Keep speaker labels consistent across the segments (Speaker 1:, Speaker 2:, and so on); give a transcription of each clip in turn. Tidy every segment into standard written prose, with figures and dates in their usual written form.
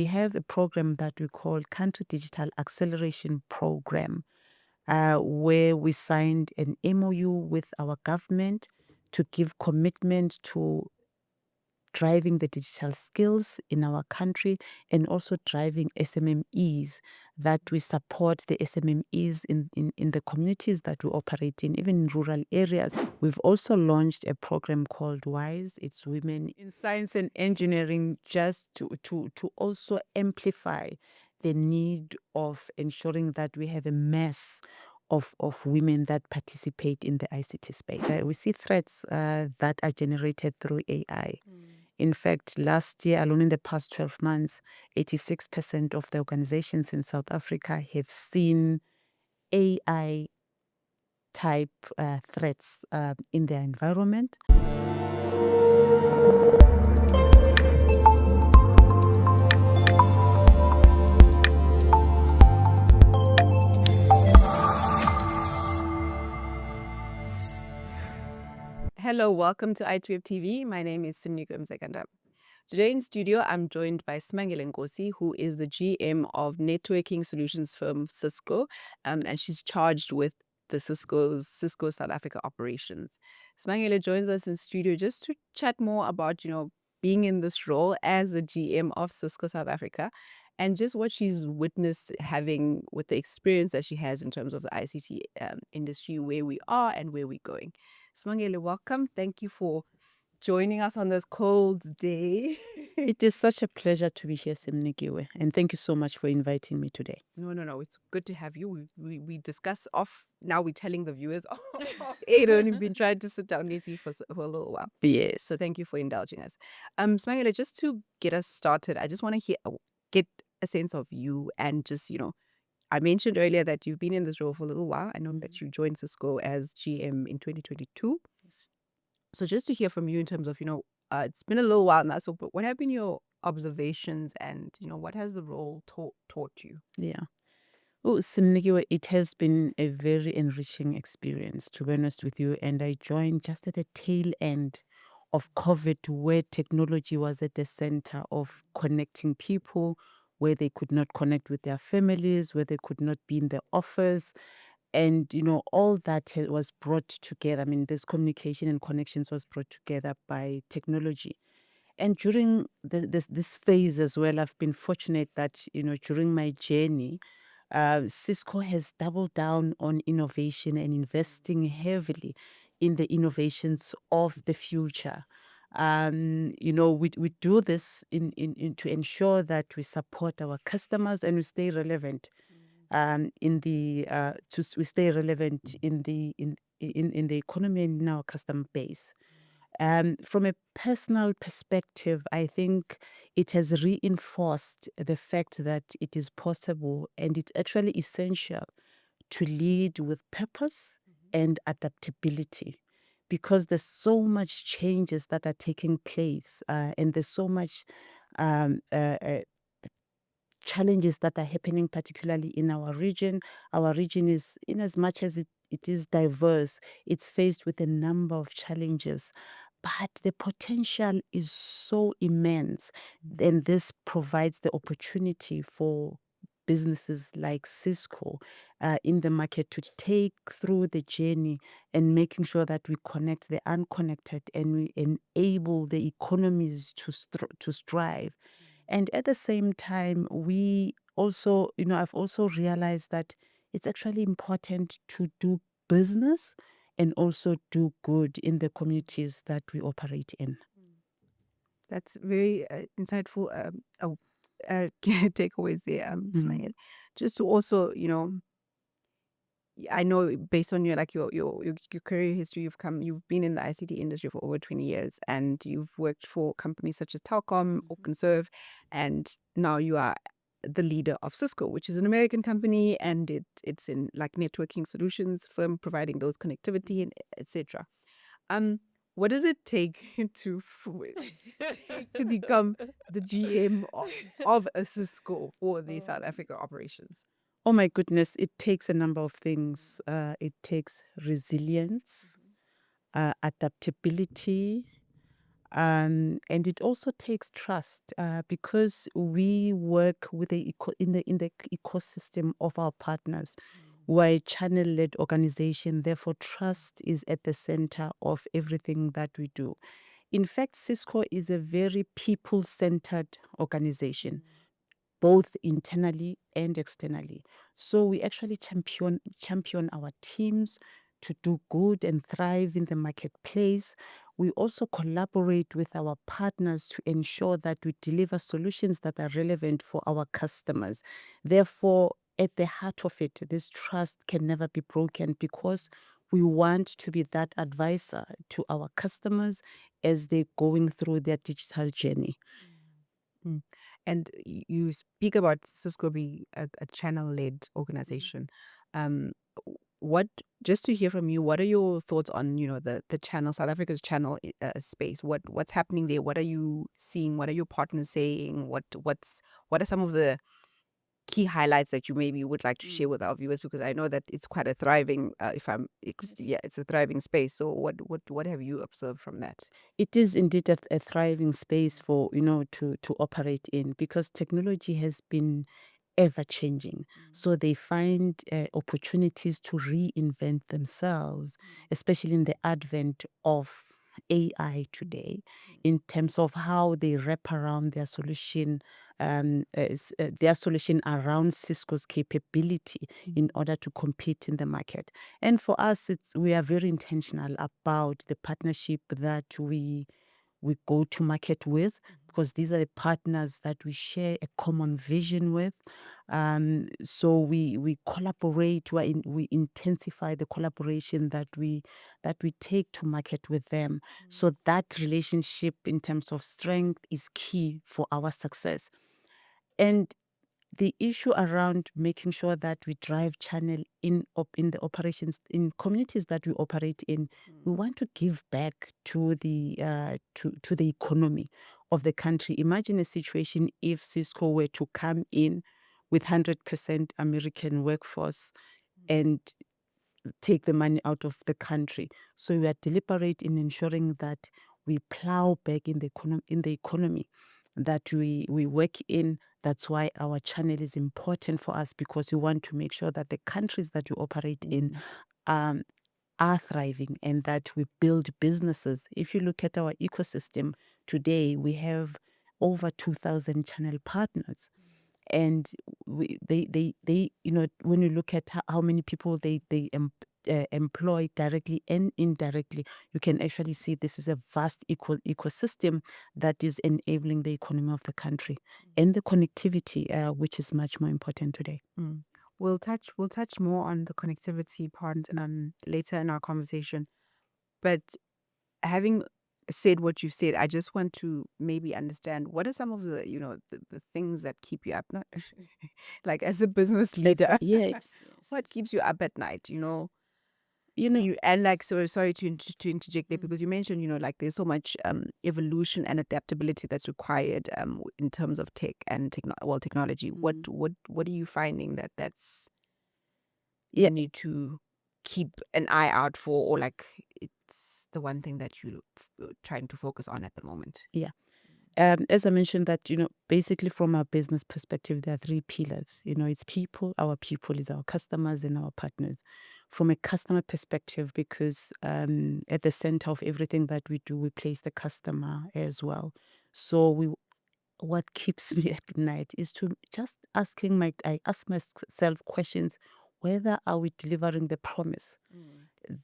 Speaker 1: We have a program that we call Country Digital Acceleration Program, where we signed an MOU with our government to give commitment to driving the digital skills in our country and also driving SMMEs, that we support the SMMEs in the communities that we operate in, even in rural areas. We've also launched a program called WISE. It's Women in Science and Engineering, just to also amplify the need of ensuring that we have a mass of women that participate in the ICT space. We see threats that are generated through AI. In fact, last year, alone in the past 12 months, 86% of the organizations in South Africa have seen AI type threats in their environment.
Speaker 2: Hello, welcome to ITWeb TV. My name is Smangele. Today in studio, I'm joined by Smangele Nkosi, who is the GM of networking solutions firm Cisco, and she's charged with the Cisco South Africa operations. Smangele joins us in studio just to chat more about, being in this role as a GM of Cisco South Africa, and just what she's witnessed having with the experience that she has in terms of the ICT industry, where we are and where we're going. Smangele, welcome. Thank you for joining us on this cold day.
Speaker 1: It is such a pleasure to be here, Simnikiwe, and thank you so much for inviting me today.
Speaker 2: No. It's good to have you. We discuss off. Now we're telling the viewers off. We've only been trying to sit down easy for a little while.
Speaker 1: Yes.
Speaker 2: So thank you for indulging us. Smangele, just to get us started, I just want to get a sense of you and just, I mentioned earlier that you've been in this role for a little while. I know that you joined Cisco as GM in 2022.
Speaker 1: Yes.
Speaker 2: So just to hear from you in terms of, it's been a little while now, so but what have been your observations and, what has the role taught you?
Speaker 1: Yeah. Oh, Simnikiwe, it has been a very enriching experience, to be honest with you. And I joined just at the tail end of COVID, where technology was at the center of connecting people, where they could not connect with their families, where they could not be in the office. And, all that was brought together. I mean, this communication and connections was brought together by technology. And during this phase as well, I've been fortunate that, during my journey, Cisco has doubled down on innovation and investing heavily in the innovations of the future. We do this in to ensure that we support our customers and we stay relevant we stay relevant in the economy and in our customer base. From a personal perspective, I think it has reinforced the fact that it is possible and it's actually essential to lead with purpose and adaptability, because there's so much changes that are taking place and there's so much um, uh, uh, challenges that are happening, particularly in our region. Our region is, in as much as it is diverse, it's faced with a number of challenges. But the potential is so immense. Then this provides the opportunity for businesses like Cisco in the market to take through the journey and making sure that we connect the unconnected and we enable the economies to strive. And at the same time, we also, I've also realized that it's actually important to do business and also do good in the communities that we operate in.
Speaker 2: That's very insightful takeaways there, Smangele. Just to also, I know based on your career history, you've been in the ICT industry for over 20 years, and you've worked for companies such as Telkom, OpenServe, and now you are the leader of Cisco, which is an American company, and it's in like networking solutions firm providing those connectivity and etc. What does it take to become the GM of a Cisco for the South Africa operations?
Speaker 1: Oh my goodness, it takes a number of things. It takes resilience, adaptability, And it also takes trust because we work with in the ecosystem of our partners. We're a channel-led organization, therefore trust is at the center of everything that we do. In fact, Cisco is a very people-centered organization, both internally and externally. So we actually champion our teams to do good and thrive in the marketplace. We also collaborate with our partners to ensure that we deliver solutions that are relevant for our customers. Therefore, at the heart of it, this trust can never be broken because we want to be that advisor to our customers as they're going through their digital journey.
Speaker 2: Mm. And you speak about Cisco being a channel-led organization. Um, what just to hear from you, what are your thoughts on the channel, South Africa's channel space? What's happening there? What are you seeing? What are your partners saying? What are some of the key highlights that you maybe would like to share with our viewers? Because I know that it's quite a thriving, it's a thriving space. So what have you observed from that?
Speaker 1: It is indeed a thriving space for to operate in because technology has been ever changing. So they find opportunities to reinvent themselves, especially in the advent of AI today, in terms of how they wrap around their solution around Cisco's capability in order to compete in the market. And for us, we are very intentional about the partnership that we go to market with because these are the partners that we share a common vision with. So we collaborate, we intensify the collaboration that we take to market with them. So that relationship in terms of strength is key for our success. And the issue around making sure that we drive channel in the operations in communities that we operate in, we want to give back to the economy of the country. Imagine a situation if Cisco were to come in with 100% American workforce and take the money out of the country. So we are deliberate in ensuring that we plow back in the economy that we work in. That's why our channel is important for us because we want to make sure that the countries that we operate in are thriving and that we build businesses. If you look at our ecosystem today, we have over 2,000 channel partners. And they when you look at how many people they employ directly and indirectly, you can actually see this is a vast ecosystem that is enabling the economy of the country and the connectivity, which is much more important today.
Speaker 2: We'll touch more on the connectivity part later in our conversation. But having said what you've said, I just want to maybe understand what are some of the things that keep you up night, like as a business leader.
Speaker 1: Yes,
Speaker 2: What keeps you up at night?
Speaker 1: you know,
Speaker 2: You and like so sorry to interject there because you mentioned like there's so much evolution and adaptability that's required in terms of tech and technology. What are you finding that's you
Speaker 1: yeah,
Speaker 2: need to keep an eye out for, or like it's the one thing that you trying to focus on at the moment?
Speaker 1: yeah. As I mentioned that, basically from a business perspective, there are three pillars. It's people. Our people is our customers and our partners. From a customer perspective, because at the center of everything that we do, we place the customer as well. So what keeps me at night is to just I ask myself questions: whether are we delivering the promise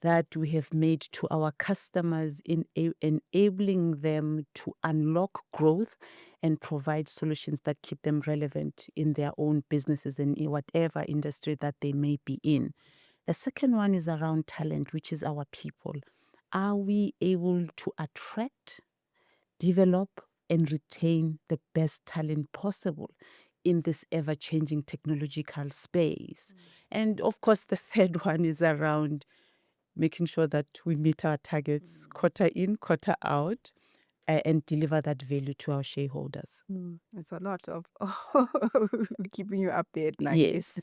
Speaker 1: that we have made to our customers in enabling them to unlock growth and provide solutions that keep them relevant in their own businesses and in whatever industry that they may be in. The second one is around talent, which is our people. Are we able to attract, develop, and retain the best talent possible in this ever-changing technological space? And of course, the third one is around making sure that we meet our targets quarter in, quarter out, and deliver that value to our shareholders.
Speaker 2: It's a lot of keeping you up there at night.
Speaker 1: Yes.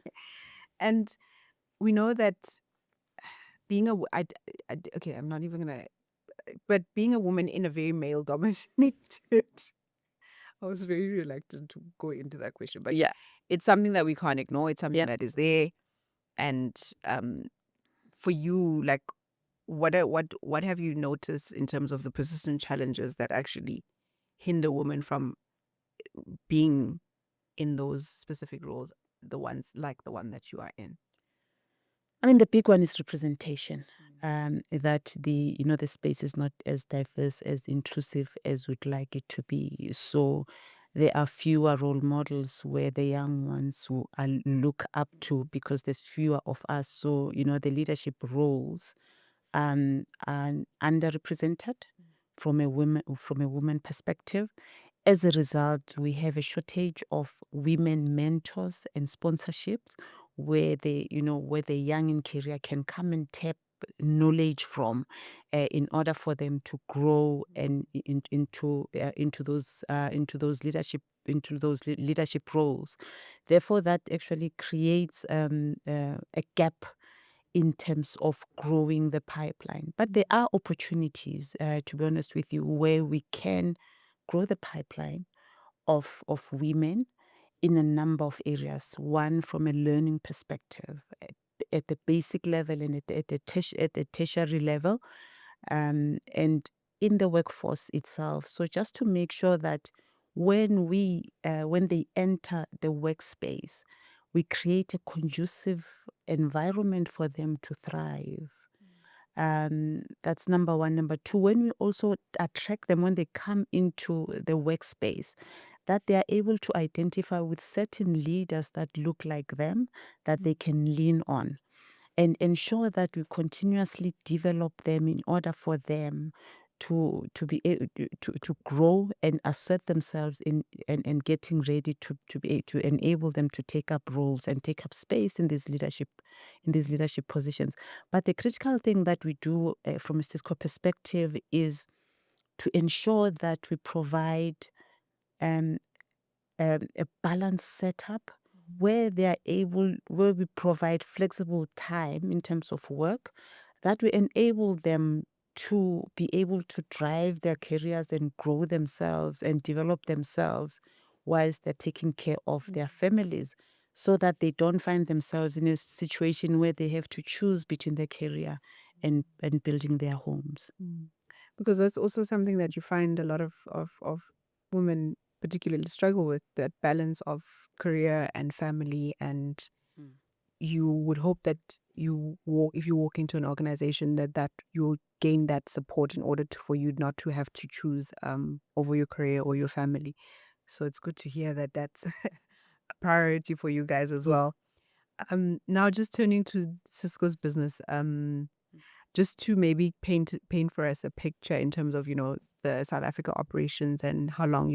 Speaker 2: And we know that being a okay, I'm not even gonna but being a woman in a very male dominated, I was very reluctant to go into that question. But yeah, it's something that we can't ignore. It's something
Speaker 1: Yeah.
Speaker 2: that is there. And for you, like, what have you noticed in terms of the persistent challenges that actually hinder women from being in those specific roles, the ones like the one that you are in?
Speaker 1: I mean, the big one is representation. That the space is not as diverse, as inclusive as we'd like it to be. So there are fewer role models where the young ones who I look up to because there's fewer of us. So the leadership roles are underrepresented from a woman perspective. As a result, we have a shortage of women mentors and sponsorships where the young in career can come and tap knowledge from in order for them to grow and into those leadership roles. Therefore, that actually creates a gap in terms of growing the pipeline. But there are opportunities, to be honest with you, where we can grow the pipeline of women in a number of areas. One, from a learning perspective, at the basic level and at the tertiary level, and in the workforce itself. So just to make sure that when they enter the workspace, we create a conducive environment for them to thrive. That's number one. Number two, when we also attract them when they come into the workspace, that they are able to identify with certain leaders that look like them, that they can lean on, and ensure that we continuously develop them in order for them to be able to grow and assert themselves and getting ready to enable them to take up roles and take up space in these leadership positions. But the critical thing that we do from a Cisco perspective is to ensure that we provide um, a balanced setup where we provide flexible time in terms of work, that we enable them to be able to drive their careers and grow themselves and develop themselves whilst they're taking care of their families, so that they don't find themselves in a situation where they have to choose between their career and building their homes.
Speaker 2: Because that's also something that you find a lot of women particularly struggle with, that balance of career and family. And
Speaker 1: Mm.
Speaker 2: you would hope that if you walk into an organization, that you'll gain that support in order for you not to have to choose over your career or your family. So it's good to hear that that's a priority for you guys as
Speaker 1: Yes.
Speaker 2: well. Now just turning to Cisco's business, just to maybe paint for us a picture in terms of, the South Africa operations and how long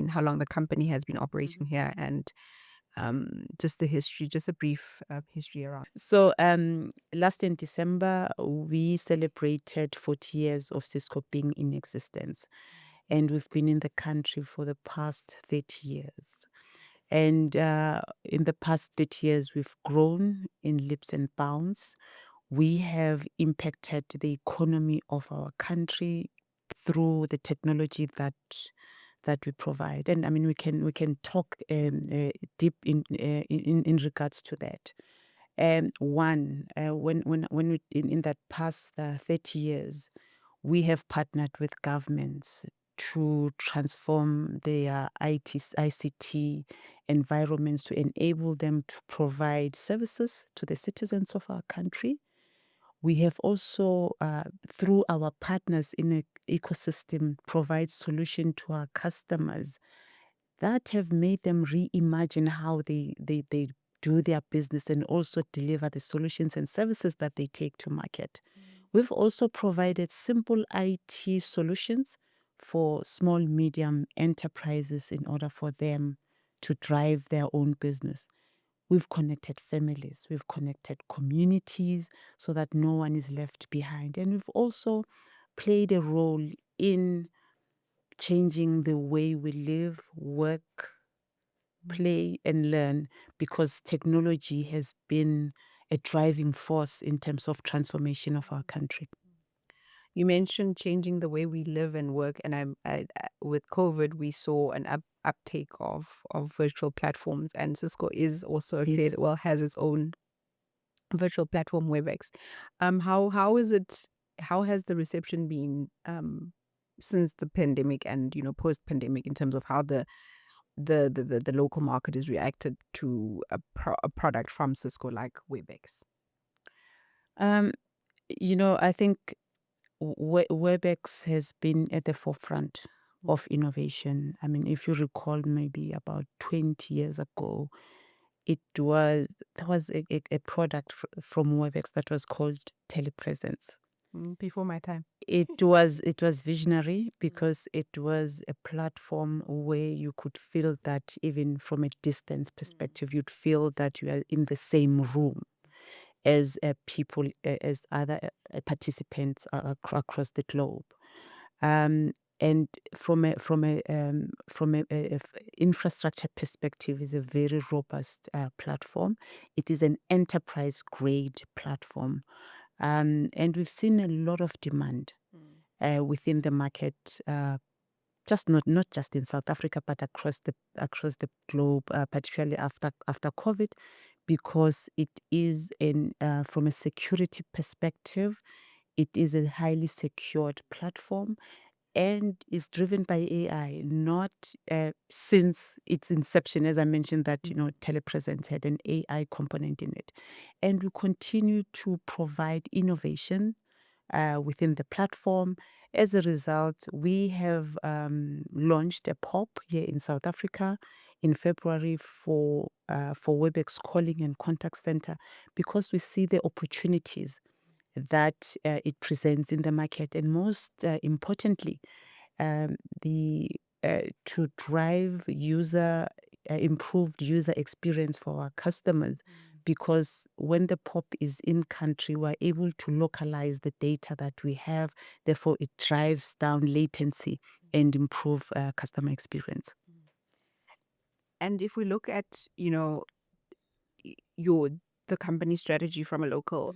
Speaker 2: how long the company has been operating here, and just the history, just a brief history around.
Speaker 1: So last in December, we celebrated 40 years of Cisco being in existence. And we've been in the country for the past 30 years. And in the past 30 years, we've grown in leaps and bounds. We have impacted the economy of our country through the technology that we provide. And I mean, we can talk deep in regards to that. One, when we, in that past 30 years, we have partnered with governments to transform their ICT environments to enable them to provide services to the citizens of our country. We have also, through our partners in an ecosystem, provide solution to our customers that have made them reimagine how they do their business and also deliver the solutions and services that they take to market. We've also provided simple IT solutions for small, medium enterprises in order for them to drive their own business. We've connected families, we've connected communities so that no one is left behind. And we've also played a role in changing the way we live, work, play, and learn, because technology has been a driving force in terms of transformation of our country.
Speaker 2: You mentioned changing the way we live and work, and with COVID, we saw an uptake of virtual platforms, and Cisco is also
Speaker 1: Yes.
Speaker 2: has its own virtual platform, Webex. How is it? How has the reception been since the pandemic and post pandemic in terms of how the local market is reacted to a product from Cisco like Webex?
Speaker 1: Um, I think Webex has been at the forefront of innovation. I mean, if you recall, maybe about 20 years ago, it was there was a product from Webex that was called telepresence.
Speaker 2: Before my time.
Speaker 1: It was visionary because it was a platform where you could feel that even from a distance perspective, you'd feel that you are in the same room as people, as other participants across the globe. And from a infrastructure perspective, is a very robust platform. It is an enterprise grade platform, and we've seen a lot of demand within the market. Just not just in South Africa, but across the globe, particularly after COVID, because it is from a security perspective, it is a highly secured platform and is driven by AI, not since its inception. As I mentioned, that telepresence had an AI component in it, and we continue to provide innovation within the platform. As a result, we have launched a POP here in South Africa in February for Webex calling and contact center, because we see the opportunities that it presents in the market, and most importantly, the to drive improved user experience for our customers, because when the POP is in country, we're able to localize the data that we have. Therefore, it drives down latency and improve customer experience.
Speaker 2: And if we look at, your the company strategy from a local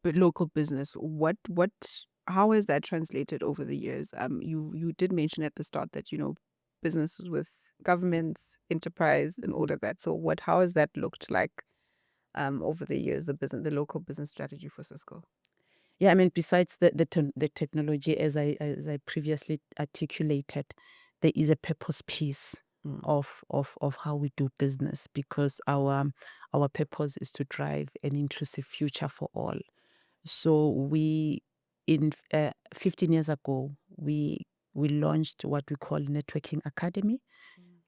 Speaker 2: local business, what how has that translated over the years? You did mention at the start that businesses with governments, enterprise, and all of that. So how has that looked like over the years, the local business strategy for Cisco?
Speaker 1: Yeah, I mean, besides the technology, as I previously articulated, there is a purpose piece of how we do business, because our purpose is to drive an inclusive future for all. So in 15 years ago, we launched what we call Networking Academy,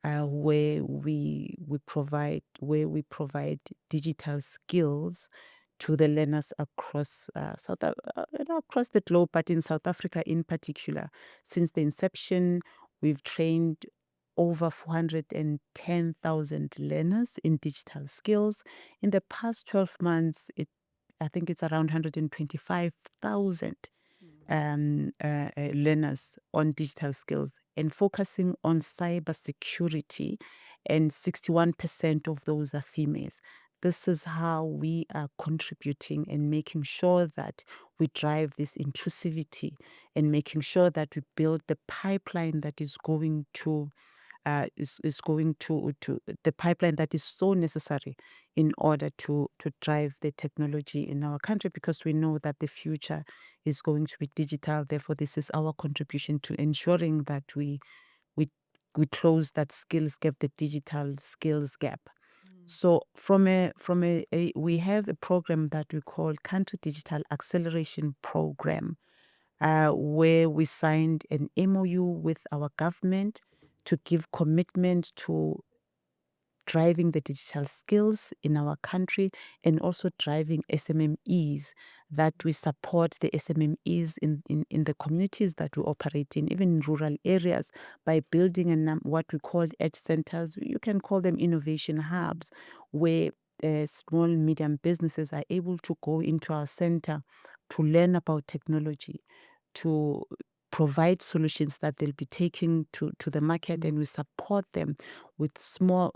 Speaker 1: where we provide digital skills to the learners across across the globe, but in South Africa in particular. Since the inception, we've trained over 410,000 learners in digital skills. In the past 12 months, I think it's around 125,000 learners on digital skills, and focusing on cybersecurity, and 61% of those are females. This is how we are contributing and making sure that we drive this inclusivity, and making sure that we build the pipeline that is going to the pipeline that is so necessary in order to drive the technology in our country, because we know that the future is going to be digital. Therefore, this is our contribution to ensuring that we we close that skills gap, the digital skills gap. So we have a program that we call Country Digital Acceleration Program, where we signed an MOU with our government to give commitment to driving the digital skills in our country, and also driving SMMEs, that we support the SMMEs in the communities that we operate in, even in rural areas, by building what we call edge centers. You can call them innovation hubs, where small, medium businesses are able to go into our center to learn about technology, to provide solutions that they'll be taking to the market, and we support them with small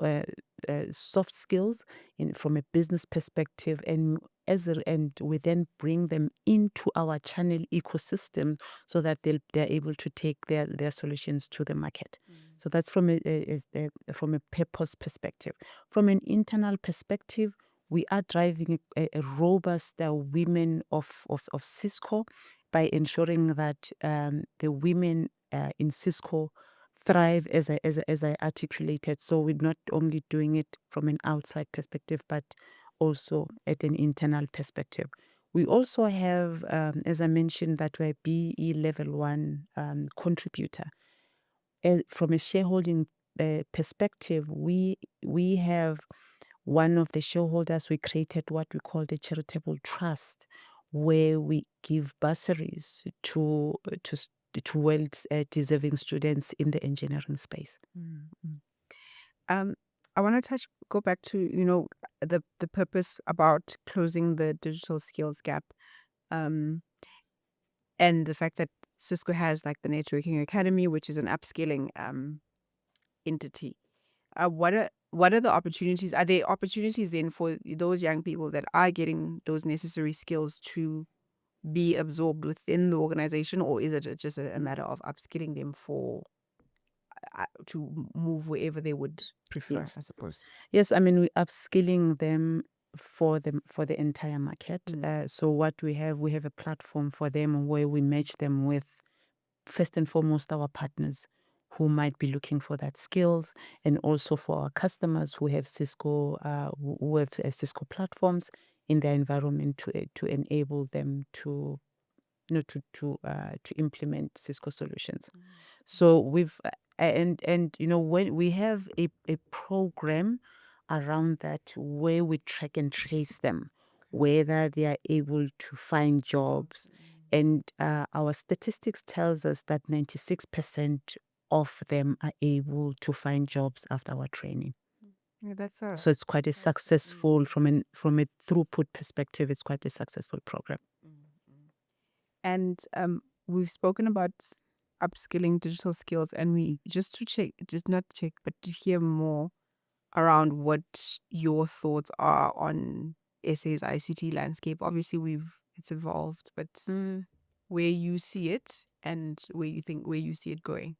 Speaker 1: soft skills from a business perspective, and and we then bring them into our channel ecosystem so that they're able to take their solutions to the market. So that's from from a purpose perspective. From an internal perspective, we are driving a robust women of Cisco by ensuring that the women in Cisco thrive, as I articulated. So we're not only doing it from an outside perspective, but also at an internal perspective. We also have, as I mentioned, that we're BE level 1 contributor. From a shareholding perspective, we have one of the shareholders. We created what we call the charitable trust, where we give bursaries to well deserving students in the engineering space.
Speaker 2: Um, I want to go back to, the purpose about closing the digital skills gap, and the fact that Cisco has like the Networking Academy, which is an upskilling entity. What are the opportunities? Are there opportunities then for those young people that are getting those necessary skills to be absorbed within the organization, or is it just a matter of upskilling them for to move wherever they would prefer,
Speaker 1: Yes.
Speaker 2: I suppose?
Speaker 1: Yes, I mean, we're upskilling them for the entire market. So what we have a platform for them where we match them with, first and foremost, our partners who might be looking for that skills, and also for our customers who have Cisco Cisco platforms in their environment to enable them to to implement Cisco solutions. So we've and when we have a program around that where we track and trace them, whether they are able to find jobs, and our statistics tells us that 96% of them are able to find jobs after our training.
Speaker 2: Yeah,
Speaker 1: So it's quite a successful, from a throughput perspective, it's quite a successful program.
Speaker 2: And we've spoken about upskilling digital skills, and we just not check, but to hear more around what your thoughts are on SA's ICT landscape. Obviously, it's evolved, but where you see it and where you see it going.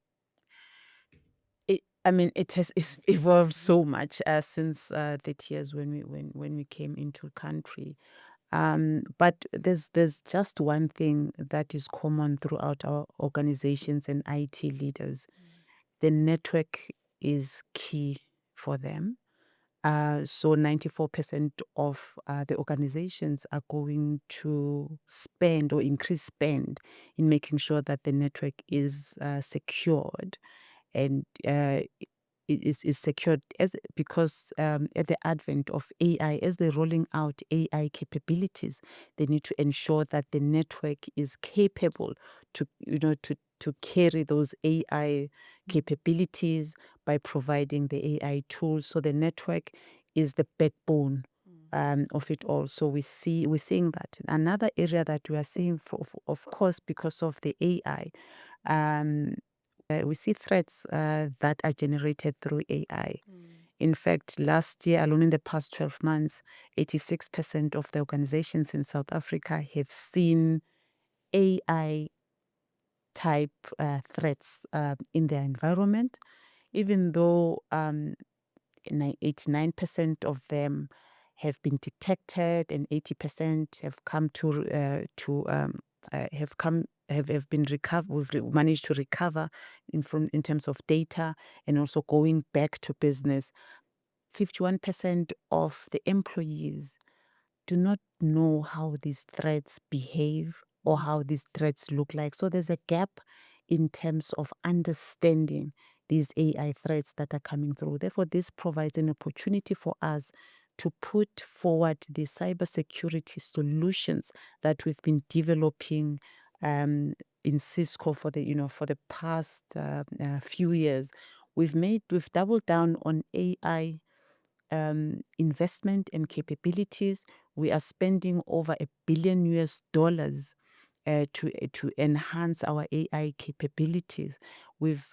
Speaker 1: I mean, it's evolved so much since the years when we came into country. But there's just one thing that is common throughout our organizations and IT leaders. The network is key for them. So 94% of the organizations are going to spend or increase spend in making sure that the network is secured, and is secured because at the advent of AI, as they're rolling out AI capabilities, they need to ensure that the network is capable to carry those AI capabilities by providing the AI tools. So the network is the backbone of it all. So we're seeing that. Another area that we are seeing, of course, because of the AI, we see threats that are generated through AI. In fact, last year alone, in the past 12 months, 86% of the organizations in South Africa have seen AI type threats in their environment, even though 89% of them have been detected and 80% have come have been recovered. We've managed to recover in terms of data and also going back to business. 51% of the employees do not know how these threats behave or how these threats look like. So there's a gap in terms of understanding these AI threats that are coming through. Therefore, this provides an opportunity for us to put forward the cybersecurity solutions that we've been developing in Cisco for the past few years. We've doubled down on AI investment and capabilities. We are spending over $1 billion to enhance our AI capabilities. We've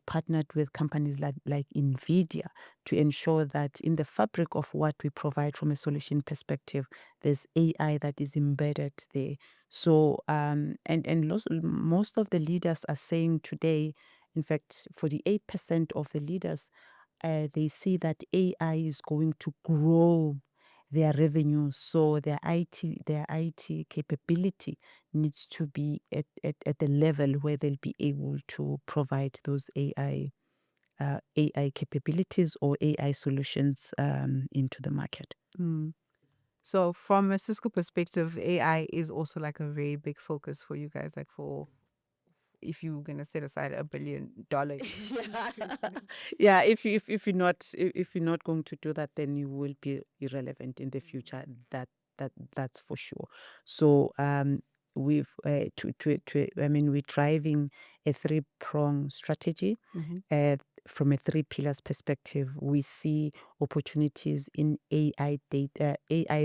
Speaker 1: partnered with companies like NVIDIA to ensure that in the fabric of what we provide from a solution perspective, there's AI that is embedded there. So most of the leaders are saying today, in fact, 48% of the leaders, they see that AI is going to grow their revenue. So their IT capability needs to be at the level where they'll be able to provide those AI capabilities or AI solutions into the market.
Speaker 2: Mm. So from a Cisco perspective, AI is also like a very big focus for you guys, like for if you're gonna set aside $1 billion.
Speaker 1: Yeah, if you're not going to do that, then you will be irrelevant in the future. That's for sure. So we've I mean, we're driving a three-prong strategy.
Speaker 2: Mhm.
Speaker 1: From a three pillars perspective, we see opportunities in AI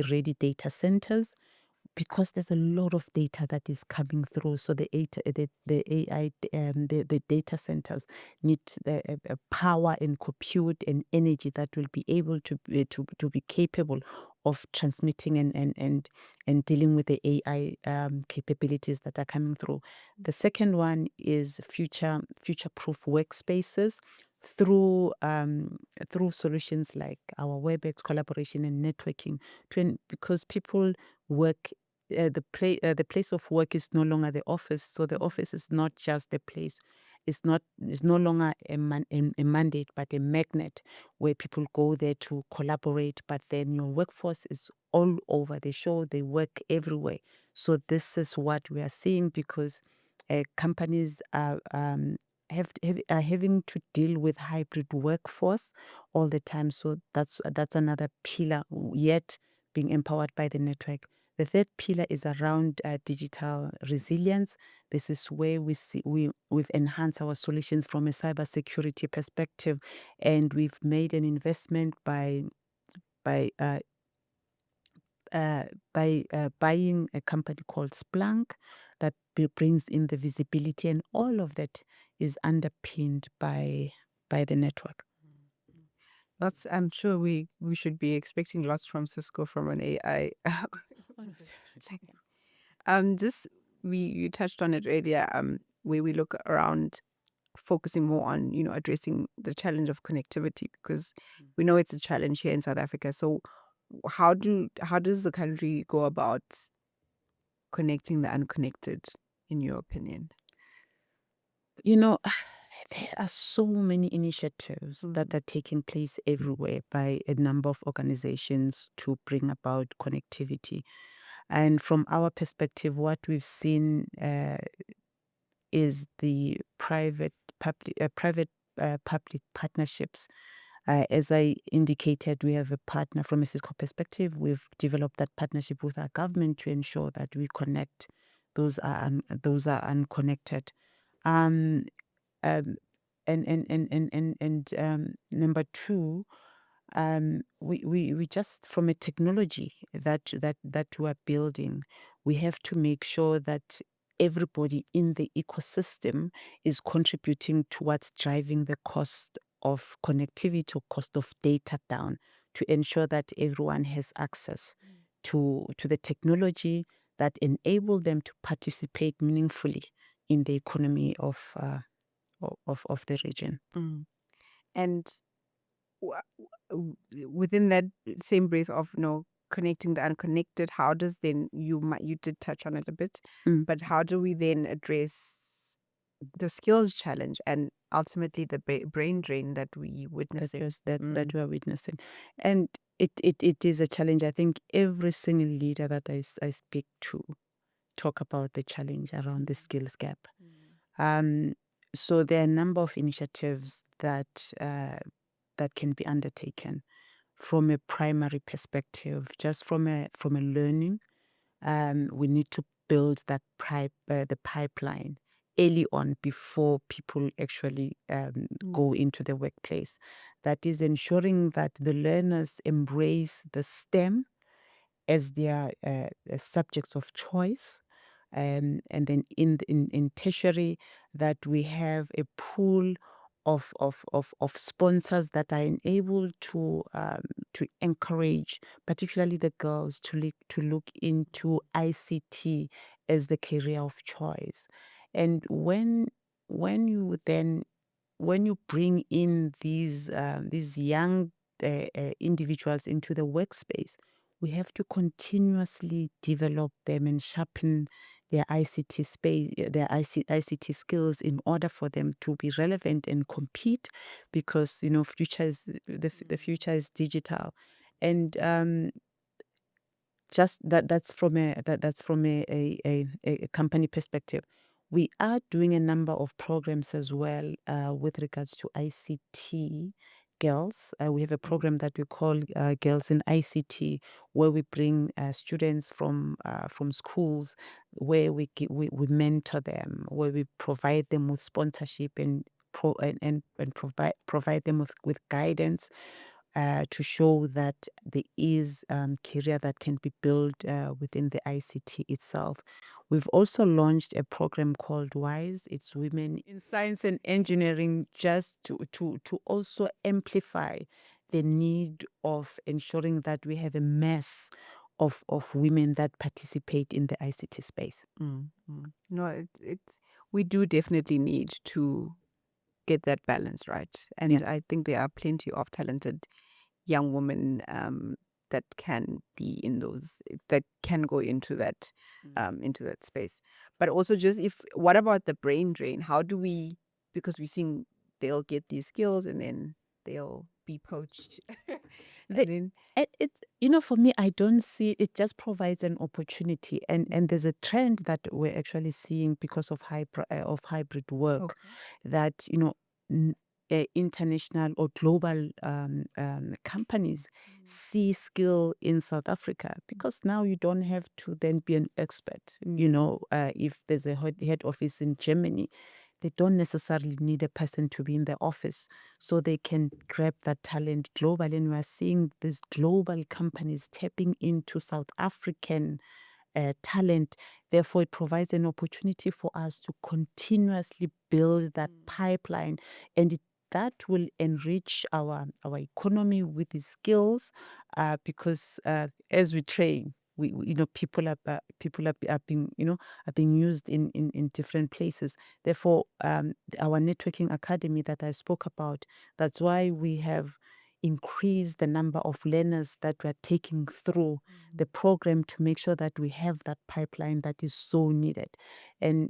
Speaker 1: ready data centers, because there's a lot of data that is coming through. So the AI, the data centers need the power and compute and energy that will be able to be capable of transmitting and dealing with the AI capabilities that are coming through. The second one is future-proof workspaces through solutions like our Webex collaboration and networking, because people work, the place of work is no longer the office. So the office is not just the place. It's no longer a mandate, but a magnet where people go there to collaborate. But then your workforce is all over the show. They work everywhere. So this is what we are seeing, because companies are having to deal with hybrid workforce all the time. So that's another pillar, yet being empowered by the network. The third pillar is around digital resilience. This is where we've enhanced our solutions from a cybersecurity perspective, and we've made an investment by uh, buying a company called Splunk that brings in the visibility, and all of that is underpinned by the network.
Speaker 2: That's, I'm sure we should be expecting lots from Cisco from an AI. Just you touched on it earlier, where we look around focusing more on, addressing the challenge of connectivity, because we know it's a challenge here in South Africa. So how does the country go about connecting the unconnected, in your opinion?
Speaker 1: You know, there are so many initiatives that are taking place everywhere by a number of organizations to bring about connectivity. And from our perspective, what we've seen is the private public partnerships. As I indicated, we have a partner from a Cisco perspective. We've developed that partnership with our government to ensure that we connect those are unconnected. Um, um, and number two, we just, from a technology that we are building, we have to make sure that everybody in the ecosystem is contributing towards driving the cost of connectivity or cost of data down, to ensure that everyone has access to the technology that enable them to participate meaningfully in the economy of the region.
Speaker 2: Mm. And w- within that same breath of connecting the unconnected, how does then you did touch on it a bit,
Speaker 1: Mm.
Speaker 2: but how do we then address the skills challenge and ultimately the brain drain that we witnessing?
Speaker 1: That we are witnessing, and it is a challenge. I think every single leader that I speak to talk about the challenge around the skills gap. Um, so there are a number of initiatives that can be undertaken from a primary perspective, just from a learning. We need to build the pipeline early on, before people actually go into the workplace. That is ensuring that the learners embrace the STEM as their subjects of choice, And then in tertiary, that we have a pool of sponsors that are enabled to encourage, particularly the girls, to look into ICT as the career of choice. And when you then when you bring in these young individuals into the workspace, we have to continuously develop them and sharpen their ICT skills in order for them to be relevant and compete, because the future is digital. And just that's from a company perspective. We are doing a number of programs as well with regards to ICT girls. We have a program that we call Girls in ICT, where we bring students from schools, where we mentor them, where we provide them with sponsorship and provide them with guidance to show that there is career that can be built within the ICT itself. We've also launched a program called WISE. It's Women in Science and Engineering, just to also amplify the need of ensuring that we have a mass of women that participate in the ICT space.
Speaker 2: No, we do definitely need to get that balance right. And
Speaker 1: Yeah.
Speaker 2: I think there are plenty of talented young women that can be in that can go into that space. But also, just what about the brain drain? How do we, because we're seeing they'll get these skills and then they'll be poached.
Speaker 1: The,
Speaker 2: And then
Speaker 1: it's for me, I don't see it. Just provides an opportunity, and there's a trend that we're actually seeing because of hybrid work,
Speaker 2: okay.
Speaker 1: that n- international or global companies see skill in South Africa, because now you don't have to then be an expert. If there's a head office in Germany, they don't necessarily need a person to be in the office, so they can grab that talent globally. And we're seeing these global companies tapping into South African talent. Therefore, it provides an opportunity for us to continuously build that pipeline, and that will enrich our economy with the skills, because as we train, people are being are being used in different places. Therefore, our networking academy that I spoke about, that's why we have increased the number of learners that we're taking through the program, to make sure that we have that pipeline that is so needed. And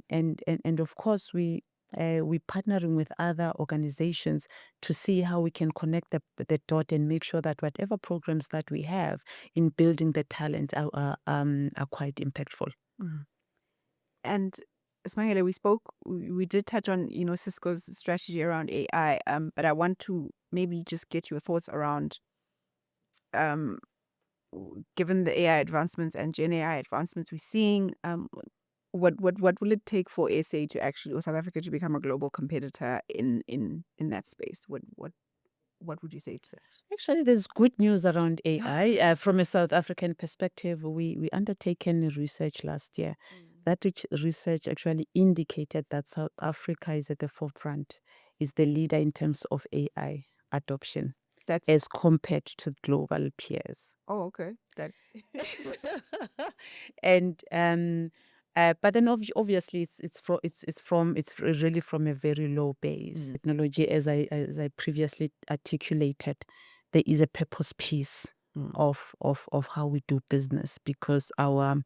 Speaker 1: of course, we're partnering with other organizations to see how we can connect the dot, and make sure that whatever programs that we have in building the talent are quite impactful.
Speaker 2: Mhm. And Smangele, we did touch on, Cisco's strategy around AI, but I want to maybe just get your thoughts around, um, given the AI advancements and Gen AI advancements we're seeing, what will it take for SA to actually, or South Africa, to become a global competitor in that space? What would you say to that?
Speaker 1: Actually, there's good news around AI. From a South African perspective, we undertaken research last year. That research actually indicated that South Africa is at the forefront, is the leader in terms of AI adoption
Speaker 2: That's
Speaker 1: as compared to global peers.
Speaker 2: Oh, okay. That
Speaker 1: And but then obviously it's really from a very low base. Technology, as I previously articulated, there is a purpose piece of how we do business, because our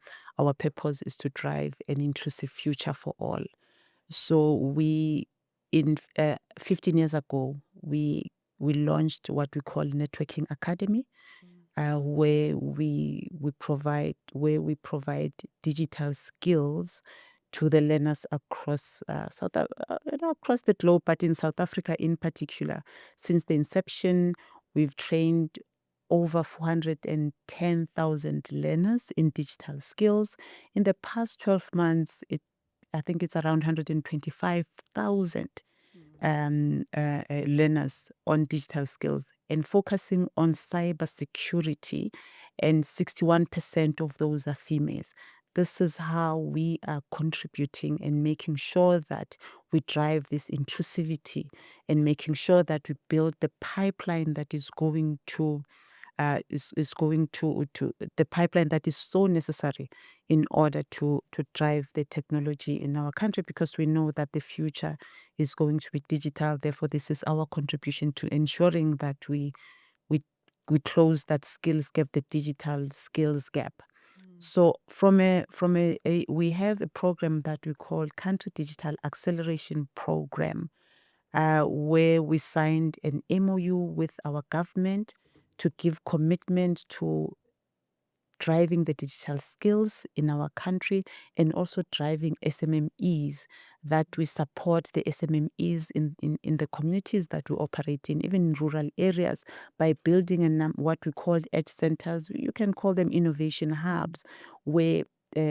Speaker 1: purpose is to drive an inclusive future for all. So in 15 years ago, we launched what we call Networking Academy, where we provide digital skills to the learners across across the globe, but in South Africa in particular. Since the inception, we've trained over 410,000 learners in digital skills. In the past 12 months, I think it's around 125,000 learners on digital skills, and focusing on cyber security, and 61% of those are females. this is how we are contributing and making sure that we drive this inclusivity and making sure that we build the pipeline that is going to the pipeline that is so necessary in order to drive the technology in our country, because we know that the future is going to be digital. Therefore, this is our contribution to ensuring that we we close that skills gap, the digital skills gap. So we have a program that we call Country Digital Acceleration Program, where we signed an MOU with our government to give commitment to driving the digital skills in our country and also driving SMMEs, that we support the SMMEs in the communities that we operate in, even in rural areas, by building what we call edge centers. You can call them innovation hubs, where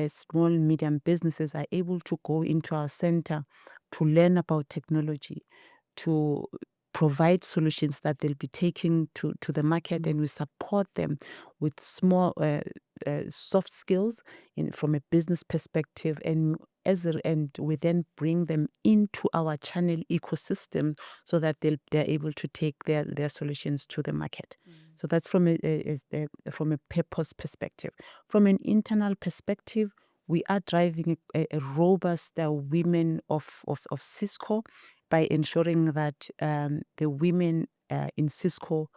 Speaker 1: small, medium businesses are able to go into our center to learn about technology, to provide solutions that they'll be taking to the market, and we support them with small soft skills from a business perspective, and we then bring them into our channel ecosystem so that they're able to take their solutions to the market. So that's from a purpose perspective. From an internal perspective, we are driving a robust women of Cisco, by ensuring that the women in Cisco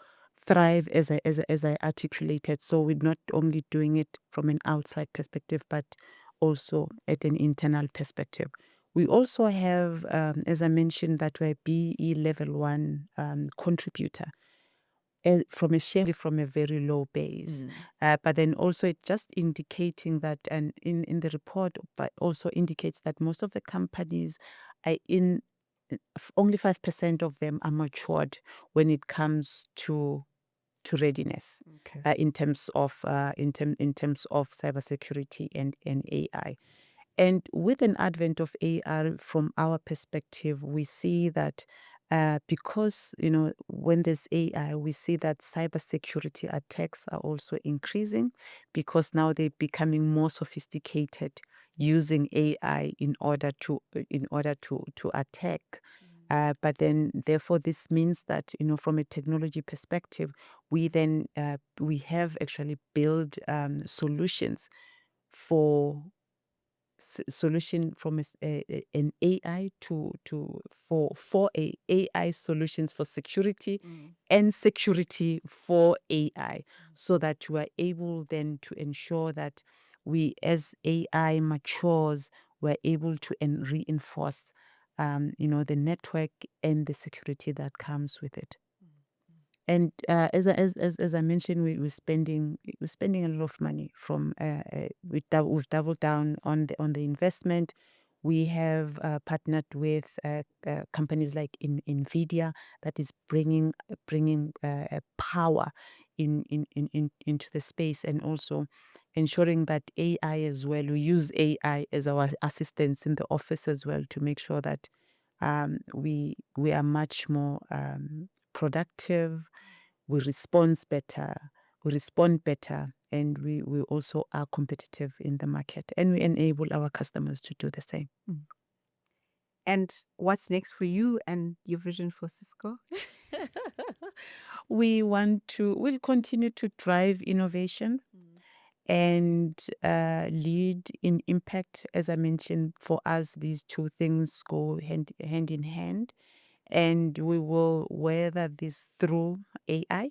Speaker 1: thrive, as I articulated. So we're not only doing it from an outside perspective, but also at an internal perspective. We also have, as I mentioned, that we're BE level 1 contributor, from a very low base. But then also it just indicating that, and in the report, but also indicates that most of the companies are only 5% of them are matured when it comes to readiness, in terms of cybersecurity and AI. And with an advent of AI, from our perspective, we see that because, when there's AI, we see that cybersecurity attacks are also increasing, because now they're becoming more sophisticated, using AI in order to attack. But then, therefore, this means that, from a technology perspective, we have actually built solutions from an AI for AI solutions for security, and security for AI, so that we are able then to ensure that we, as AI matures, we're able to reinforce the network and the security that comes with it. And as I mentioned, we're spending a lot of money. We've doubled down on the investment. We have partnered with companies like NVIDIA, that is bringing power into the space, and also ensuring that AI as well. We use AI as our assistants in the office as well, to make sure that we are much more productive. We respond better, and we also are competitive in the market, and we enable our customers to do the same.
Speaker 2: And what's next for you and your vision for Cisco?
Speaker 1: We'll continue to drive innovation and lead in impact. As I mentioned, for us, these two things go hand in hand, and we will weather this through AI.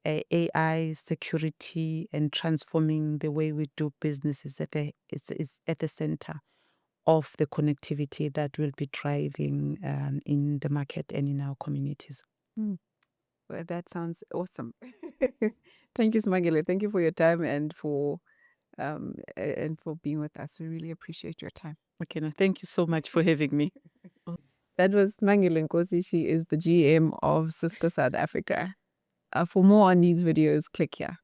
Speaker 1: AI security and transforming the way we do business is at the center of the connectivity that will be driving in the market and in our communities.
Speaker 2: Well, that sounds awesome. Thank you, Smangele. Thank you for your time and for being with us. We really appreciate your time.
Speaker 1: Okay, now thank you so much for having me.
Speaker 2: That was Smangele Nkosi. She is the GM of Cisco South Africa. For more on these videos, click here.